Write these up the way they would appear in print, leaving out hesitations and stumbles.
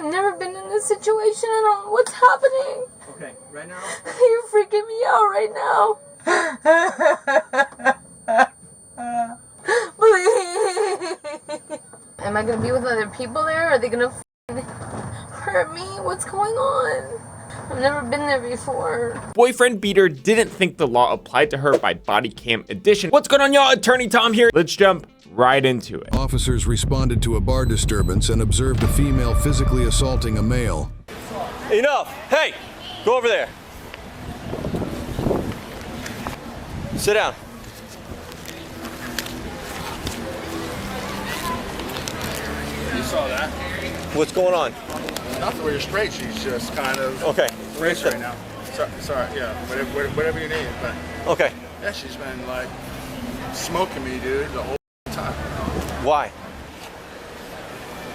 I've never been in this situation. I don't know what's happening. Okay, right now? You're freaking me out right now. Please. Am I gonna be with other people there? Are they gonna hurt me? What's going on? I've never been there before. Boyfriend beater didn't think the law applied to her by body cam edition. What's going on, y'all? Attorney Tom here. Let's jump right into it. Officers responded to a bar disturbance and observed a female physically assaulting a male. Enough! Hey! Go over there. Sit down. You saw that. What's going on? Nothing, we're straight. She's just kind of Okay. race right now. Sorry, yeah, whatever you need. But Okay. yeah, she's been like smoking me, dude, the whole time. Why?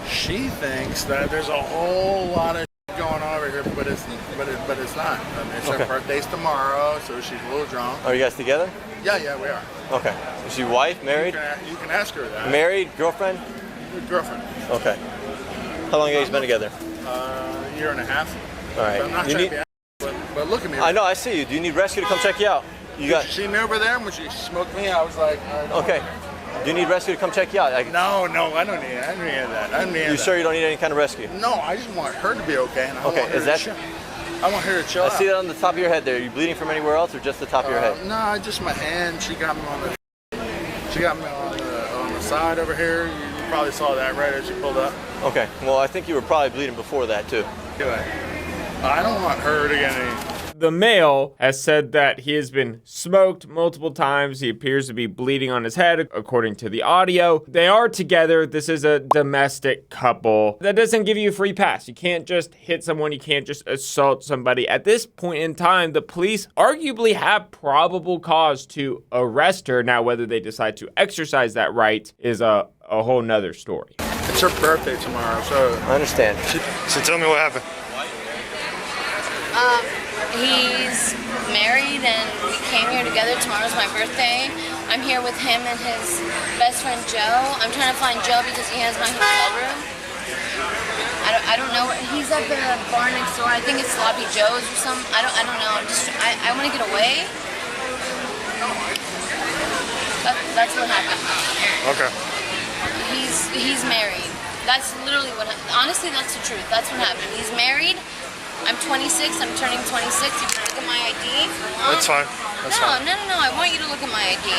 She thinks that there's a whole lot of going on over here, but it's not. I mean, it's Okay. her birthday's tomorrow, so she's a little drunk. Are you guys together? Yeah, we are. Okay. Is she wife, married? You can ask her that. Married, girlfriend? Girlfriend. Okay. How long have you guys been together? A year and a half. All right. So I'm not You trying need- to be but look at me. I know, I see you. Do you need rescue to come check you out? You got. Did you see me over there when she smoked me? I was like, Okay. Do you need rescue to come check you out? No, I don't need it. I don't need that. I don't need You that. sure you don't need any kind of rescue? No, I just want her to be okay. And I Okay, want her is to that- chill. I want her to chill I out. see that on the top of your head there. Are you bleeding from anywhere else or just the top of your head? No, just my hand. She got me on the side over here. You probably saw that right as you pulled up. Okay. Well, I think you were probably bleeding before that too. Anyway, I don't want her to get any. The male has said that he has been smoked multiple times. He appears to be bleeding on his head, according to the audio. They are together. This is a domestic couple. That doesn't give you a free pass. You can't just hit someone. You can't just assault somebody. At this point in time, the police arguably have probable cause to arrest her. Now, whether they decide to exercise that right is a whole nother story. It's her birthday tomorrow, so I understand. So tell me what happened. He's married and we came here together. Tomorrow's my birthday. I'm here with him and his best friend Joe. I'm trying to find Joe because he has my hotel room. I don't know. He's up in a bar next door. I think it's Sloppy Joe's or something. I don't know. I want to get away. That's what happened. Okay. He's married. That's literally what happened. Honestly, that's the truth. That's what happened. He's married. I'm 26. I'm turning 26. You can look at my ID. That's fine. No. I want you to look at my ID.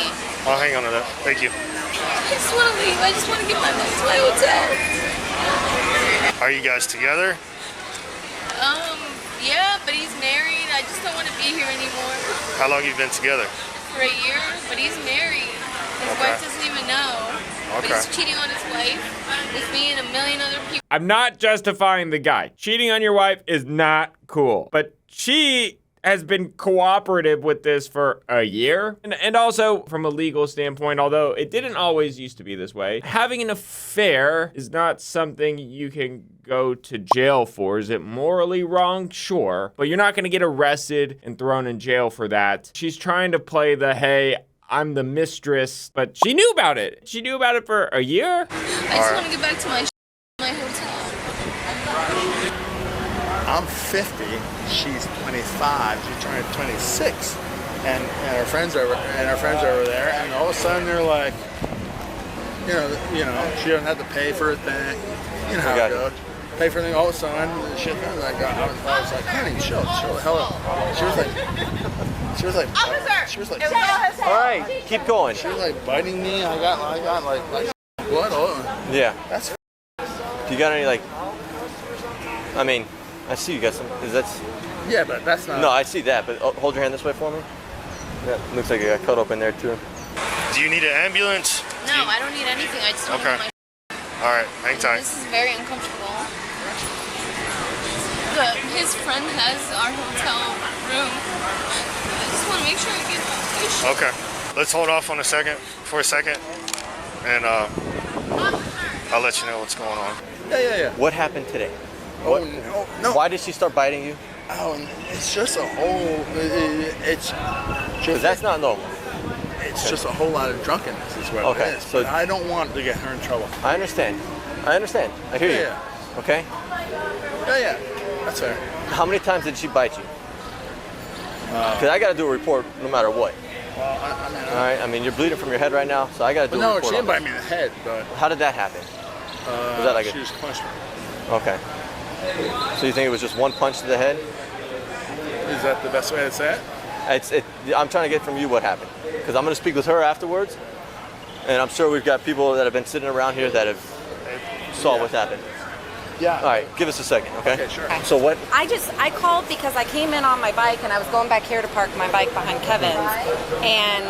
I'll hang on to that. Thank you. I just want to leave. I just want to get back to my hotel. Are you guys together? Yeah, but he's married. I just don't want to be here anymore. How long have you been together? For a year, but he's married. His wife doesn't even know. But he's cheating on his wife with me and a million other people. I'm not justifying the guy. Cheating on your wife is not cool. But she has been cooperative with this for a year. And also, from a legal standpoint, although it didn't always used to be this way, having an affair is not something you can go to jail for. Is it morally wrong? Sure. But you're not going to get arrested and thrown in jail for that. She's trying to play the, hey, I'm the mistress, but she knew about it. She knew about it for a year. I just want to get back to my hotel. I'm 50. She's 25. She's turning 26, and her friends are over there. And all of a sudden they're like, you know, she doesn't have to pay for a thing. You know how it goes. Pay for a thing. All of a sudden, shit. Like I was like, honey, chill the hell out. She was like, All right, keep going. She was like biting me. I got like blood all over. Yeah. That's. Do you got any like? I mean, I see you got some. Is that? Yeah, but that's not. No, I see that. But hold your hand this way for me. Yeah, looks like you got cut open there too. Do you need an ambulance? No, I don't need anything. I just want to get my. All right, hang tight. This is very uncomfortable. His friend has our hotel room. I just want to make sure I get good shit. Okay, let's hold off for a second, and I'll let you know what's going on. Yeah. What happened today? Oh, no. Why did she start biting you? Oh, it's just a whole. It's Because that's not normal. It's just a whole lot of drunkenness is what Okay, it is. so But I don't want to get her in trouble. I understand. I hear you. Yeah. Okay? Yeah, that's fair. How many times did she bite you? Because I got to do a report no matter what. Well, I mean, All right? I mean, you're bleeding from your head right now, so I got to do a no, report. she didn't on bite me in the head, but this. How did that happen? Was that like she just punched me. Okay. So you think it was just one punch to the head? Is that the best way to say it? I'm trying to get from you what happened. Because I'm going to speak with her afterwards. And I'm sure we've got people that have been sitting around here that have saw what happened. Yeah. All right, give us a second, okay? Okay, sure. So what? I called because I came in on my bike and I was going back here to park my bike behind Kevin's, and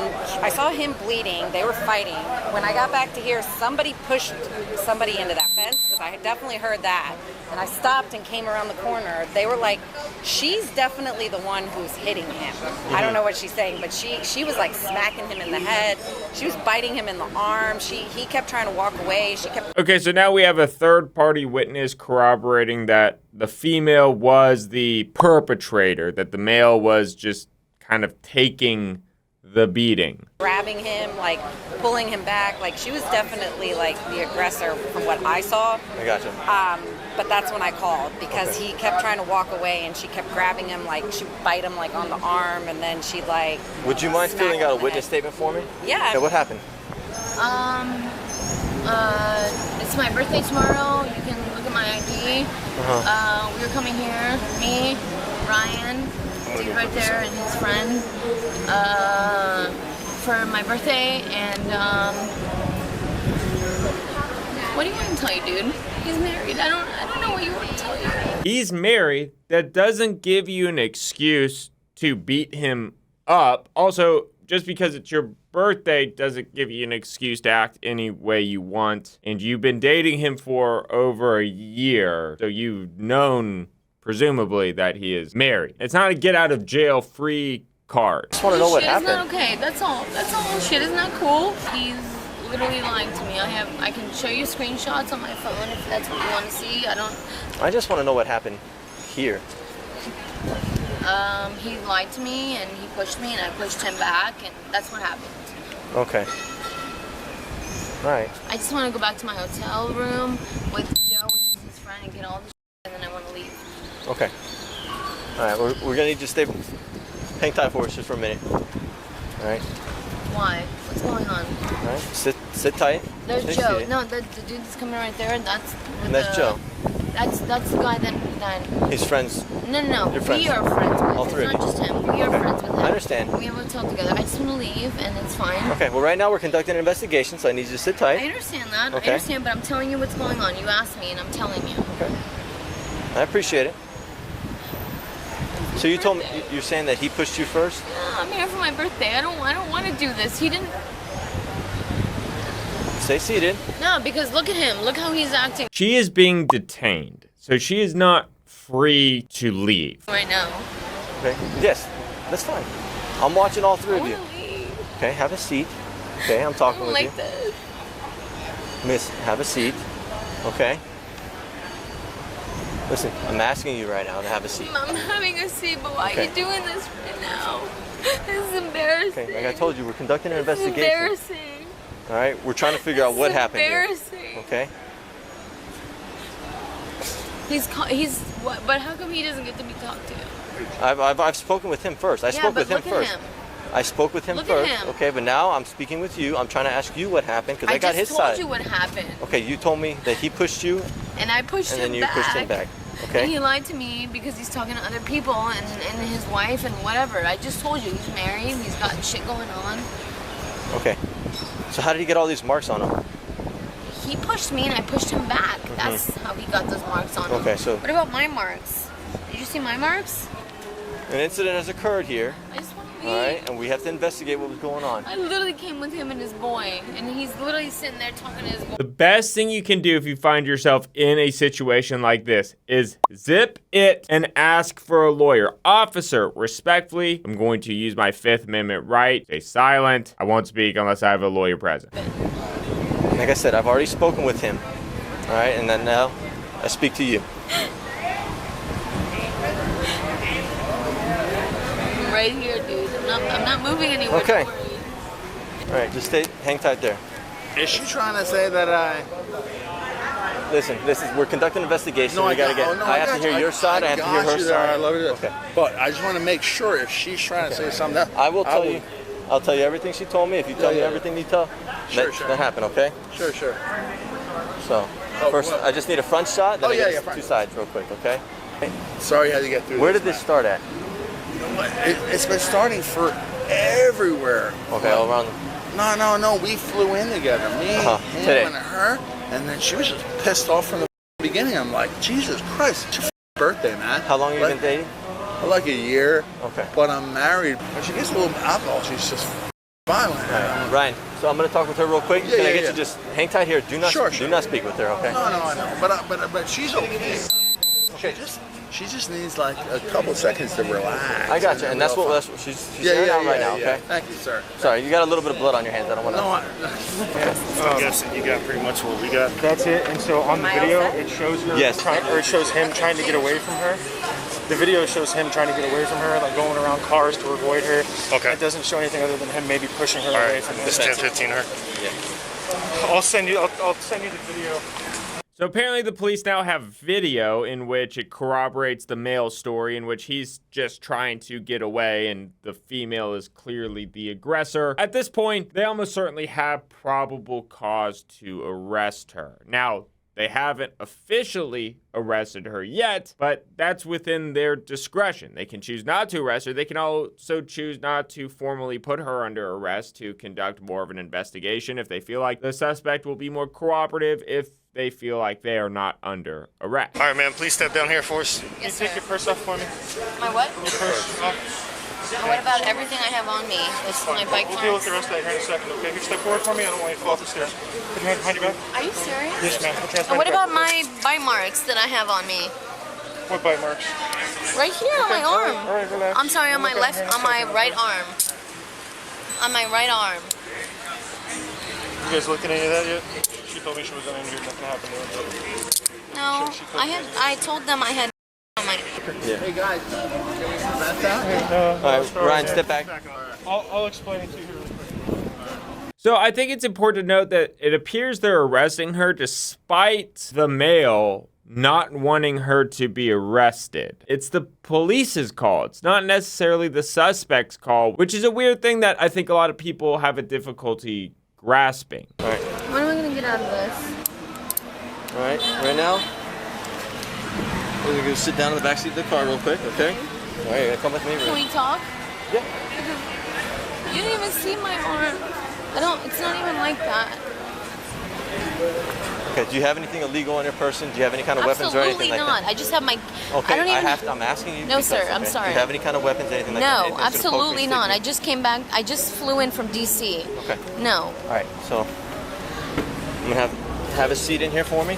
I saw him bleeding. They were fighting. When I got back to here, somebody pushed somebody into that fence, because I had definitely heard that. And I stopped and came around the corner. They were like, she's definitely the one who's hitting him. I don't know what she's saying, but she was like smacking him in the head. She was biting him in the arm. He kept trying to walk away. She kept. Okay, so now we have a third-party witness corroborating that the female was the perpetrator, that the male was just kind of taking the beating. Grabbing him, like pulling him back. Like she was definitely like the aggressor from what I saw. I gotcha. But that's when I called, because he kept trying to walk away and she kept grabbing him, like she would bite him like on the arm, and then she'd like. Would you mind smack filling him out a in the witness head. statement for me? Yeah. Okay, what happened? It's my birthday tomorrow. You can look at my ID. We were coming here, me, Ryan, dude right there, and his friend, for my birthday. And what do you want me to tell you, dude? He's married. I don't know what you want to tell you. He's married. That doesn't give you an excuse to beat him up. Also, just because it's your birthday doesn't give you an excuse to act any way you want. And you've been dating him for over a year, so you've known, presumably, that he is married. It's not a get out of jail free card. I just want to know what Shit is not happened. okay. That's all. That's all. Shit is not cool. He's literally lying to me. I can show you screenshots on my phone if that's what you want to see. I just want to know what happened here. He lied to me and he pushed me and I pushed him back, and that's what happened. Okay. All right. I just want to go back to my hotel room with Joe, which is his friend, and get all the shit, and then I want to leave. Okay. All right. We're gonna need you to stay. Hang tight for us just for a minute. All right. Why? What's going on? All right. Sit tight. There's Stay Joe. seated. No, the dude that's coming right there. That's with And that's Joe. That's the guy that. His friends. No. Your friends. We are friends with. All three It's of not you. just him. We are friends with him. I understand. We have a hotel together. I just want to leave, and it's fine. Okay. Well, right now we're conducting an investigation, so I need you to sit I tight. understand that. Okay. I understand, but I'm telling you what's going on. You asked me, and I'm telling you. Okay. I appreciate it. So you told me you're saying that he pushed you first? Yeah, I'm here for my birthday. I don't want to do this. He didn't. Stay seated. No, because look at him. Look how he's acting She is being detained, so she is not free to leave. right now. Okay. Yes. That's fine. I'm watching all three I of you. want to leave. Okay. Have a seat. Okay. I'm I talking don't with you. like this. Miss, have a seat. Okay. Listen, I'm asking you right now to have a seat. I'm having a seat, but why Okay. are you doing this right now? This is embarrassing. Okay, like I told you, we're conducting an This is investigation. embarrassing. All right, we're trying to figure out This what is happened here. embarrassing. Okay. He's what? But how come he doesn't get to be talked to? I've spoken with him first. I spoke but with him look first. at him. I spoke with him Look at first. him. Okay, but now I'm speaking with you. I'm trying to ask you what happened because I got his just told side. you what happened, Okay, you told me that he pushed you and I pushed and him then you back. pushed him back. And Okay. he lied to me because he's talking to other people and his wife and whatever. I just told you he's married. He's got shit going on. Okay. So how did he get all these marks on him? He pushed me and I pushed him back. That's how he got those marks on him. Okay, so- What about my marks? Did you see my marks? An incident has occurred here. I just want to All leave. right, and we have to investigate what was going on. I literally came with him and his boy, and he's literally sitting there talking to his boy. The best thing you can do if you find yourself in a situation like this is zip it and ask for a lawyer. Officer, respectfully, I'm going to use my Fifth Amendment right. Stay silent. I won't speak unless I have a lawyer present. Like I said, I've already spoken with him. All right, and then now I speak to you. I'm right here, dude. I'm not moving anywhere. Okay. Don't worry. All right, just hang tight there. Is she trying to say that Listen, we're conducting an investigation. No, I have to hear your side. I have to hear her side. I love it. Okay. But I just want to make sure if she's trying to say something else. I will tell you. I'll tell you everything she told me. If you tell me everything you tell, sure. that happen, okay? Sure. So, first, I just need a front shot, then two sides real quick, okay? Sorry you had to get through Where did this start at? You know what? It's been starting for everywhere. Okay, all around. No. We flew in together. Me, him, today. and her. And then she was just pissed off from the beginning. I'm like, Jesus Christ, it's your birthday, man. How long have you been dating? Like a year. Okay. But I'm married. When she gets a little alcohol, she's just violent. Right. Ryan, so I'm going to talk with her real quick. Can I get you just hang tight here? Do not speak with her, okay? No, I know. But she's okay. She just needs like a couple seconds to relax. I got you, and that's what she's out right now, okay? Thank you, sir. Sorry, you got a little bit of blood on your hands. I don't want to. No, I'm guessing you got pretty much what we got. That's it. And so on the video, it shows her it shows him trying to get away from her. The video shows him trying to get away from her, like going around cars to avoid her. Okay. It doesn't show anything other than him maybe pushing her away from her. This 10-15 her. Yeah. I'll send you the video. So apparently the police now have video in which it corroborates the male's story, in which he's just trying to get away and the female is clearly the aggressor. At this point, they almost certainly have probable cause to arrest her. Now, they haven't officially arrested her yet, but that's within their discretion. They can choose not to arrest her. They can also choose not to formally put her under arrest to conduct more of an investigation if they feel like the suspect will be more cooperative, if they feel like they are not under arrest. All right, man, please step down here for us. Yes, Can you take your purse off for me? My what? Your purse off. And what about everything I have on me? This is my bike We'll deal with cards. the rest of that here in a second, okay? If you step forward for me, I don't want you to fall off the stairs. Put your hand behind your back. Are you serious? Yes, ma'am. And what about my bite marks that I have on me? What bite marks? Right here on my arm. All right, relax. I'm sorry, on my right arm. On my right arm. You guys looked at any of that yet? She told me she was uninjured. Nothing happened to her. No, I told them I had on my. Hey guys, All right, Ryan, step back. I'll explain it to you here really quick. So I think it's important to note that it appears they're arresting her despite the male not wanting her to be arrested. It's the police's call. It's not necessarily the suspect's call, which is a weird thing that I think a lot of people have a difficulty grasping. All right. When am I gonna get out of this? All right. Right now, we're gonna go sit down in the back seat of the car real quick, okay? All right, you're gonna come with me. Can we talk? Yeah. You didn't even see my arm. It's not even like that. Okay, do you have anything illegal on your person? Do you have any kind of weapons or anything like that? Absolutely not. I just have my. Okay, I don't even. I'm asking you. No, because, sir. I'm okay, sorry. Do you have any kind of weapons, anything like that? No, Anything that's gonna poke absolutely me, not. stick I just came back. I just flew in from DC. Okay. No. All right, so I'm gonna have a seat in here for me.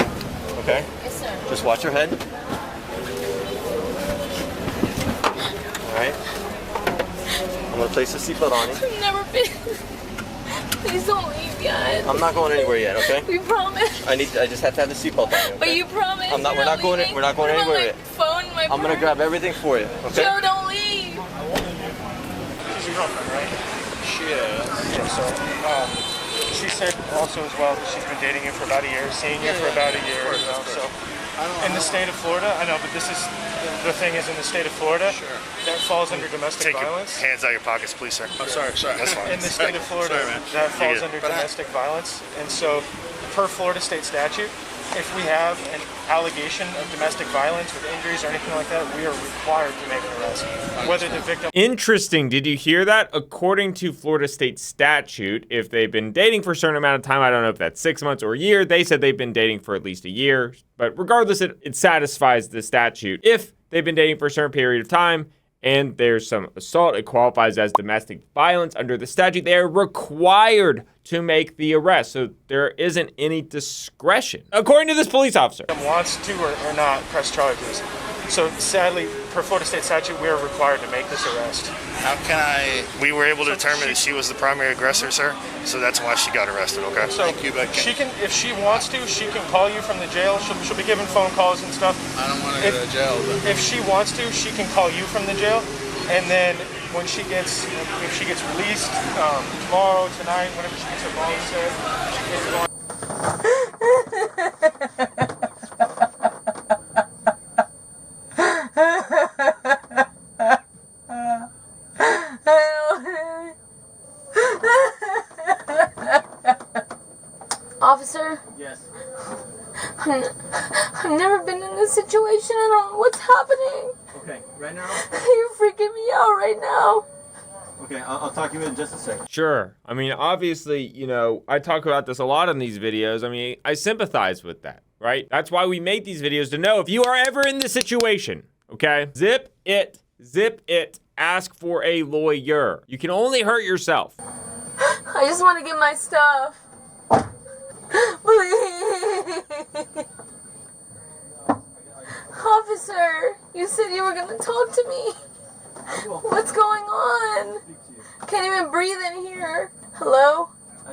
Okay. Yes, sir. Just watch your head. All right. I'm gonna place the seatbelt on you. I've never been. Please don't leave yet. I'm not going anywhere yet. Okay. We promise. I just have to have the seatbelt on you. Okay? But you promise. We're not going leaving? We're not going What about anywhere my yet. phone, my I'm gonna purse? grab everything for you. Okay. Joe, don't leave. She's your girlfriend, right? she is. Yeah, so she said also as well that she's been dating you for about a year, seeing you for about a year. You know, so in the state of Florida, I know, but this is the thing is in the state of Florida, that falls under domestic violence. Hands out of your pockets, please, sir. Oh, sorry. That's fine. In the state of Florida, Sorry, man. that falls good. under domestic violence, and so per Florida state statute, if we have an allegation of domestic violence with injuries or anything like that, we are required to make an arrest. Whether the victim. Interesting. Did you hear that? According to Florida state statute, if they've been dating for a certain amount of time, I don't know if that's 6 months or a year, they said they've been dating for at least a year. But regardless, it satisfies the statute. If they've been dating for a certain period of time and there's some assault, it qualifies as domestic violence under the statute. They are required to make the arrest, so there isn't any discretion, according to this police officer. Wants to or not press charges. So sadly, per Florida state statute, we are required to make this arrest. How can I? We were able to determine that she was the primary aggressor, sir. So that's why she got arrested. Okay. So Thank you, but she can, if she wants to, she can call you from the jail. She'll be given phone calls and stuff. I don't want to go to jail. But If she wants to, she can call you from the jail, and then when she gets, if she gets released tomorrow, tonight, whenever she gets her bond set, she gets going. Officer? Yes. I've never been in this situation. I don't know what's happening. Okay, right now? You're freaking me out right now. Okay, I'll talk to you in just a second. Sure. I mean, obviously, you know, I talk about this a lot in these videos. I mean, I sympathize with that, right? That's why we make these videos, to know if you are ever in this situation, okay? Zip it, ask for a lawyer. You can only hurt yourself. I just want to get my stuff. Please. Officer, you said you were going to talk to me. What's going on? Can't even breathe in here. Hello?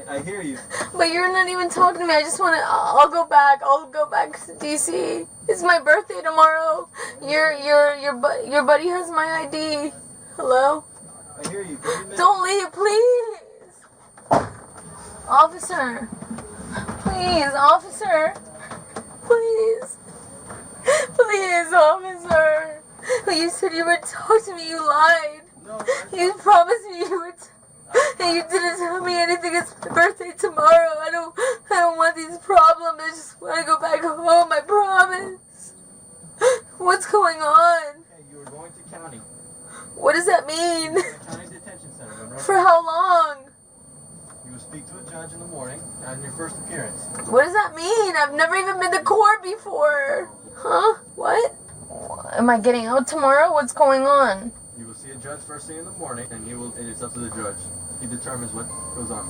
I hear you. But you're not even talking to me. I just want to, I'll go back to DC. It's my birthday tomorrow. Your buddy has my ID. Hello? I hear you. Don't leave, please. Officer. Please, officer. Please. Please, officer. You said you would talk to me. You lied. No, You promised me you would. And you didn't tell me anything. It's my birthday tomorrow. I don't want these problems. I just want to go back home. I promise. What's going on? okay, you were going to county. What does that mean? County detention center. Remember? For how long? You will speak to a judge in the morning on your first appearance. What does that mean? I've never even been to court before. Huh? What? Am I getting out tomorrow? What's going on? You will see a judge first thing in the morning, and it's up to the judge. He determines what goes on.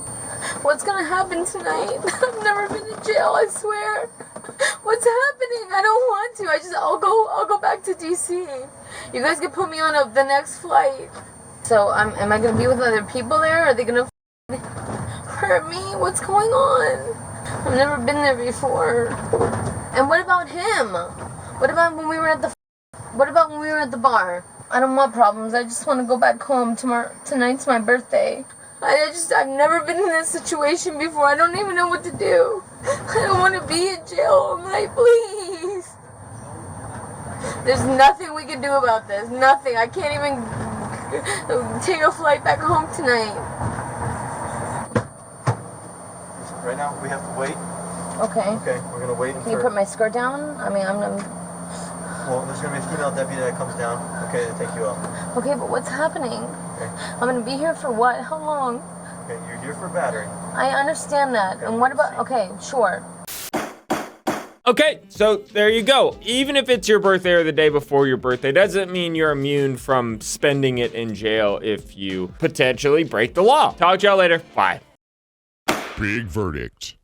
What's gonna happen tonight? I've never been to jail, I swear. What's happening? I don't want to. I'll go back to DC. You guys can put me on the next flight. So am I gonna be with other people there? Are they gonna hurt me? What's going on? I've never been there before. And what about him? What about when we were at the bar? I don't want problems. I just want to go back home tomorrow. Tonight's my birthday. I've never been in this situation before. I don't even know what to do. I don't want to be in jail all night, please. There's nothing we can do about this. Nothing. I can't even take a flight back home tonight. Right now, we have to wait. Okay. Okay, we're gonna wait. Can you put my skirt down? I mean, Well, there's gonna be a female deputy that comes down. Okay, to take you up. Okay, but what's happening? Okay. I'm gonna be here for what? How long? Okay, you're here for battery. I understand that. Okay, And what about? Okay, sure. Okay, so there you go. Even if it's your birthday or the day before your birthday, doesn't mean you're immune from spending it in jail if you potentially break the law. Talk to y'all later. Bye. Big verdict.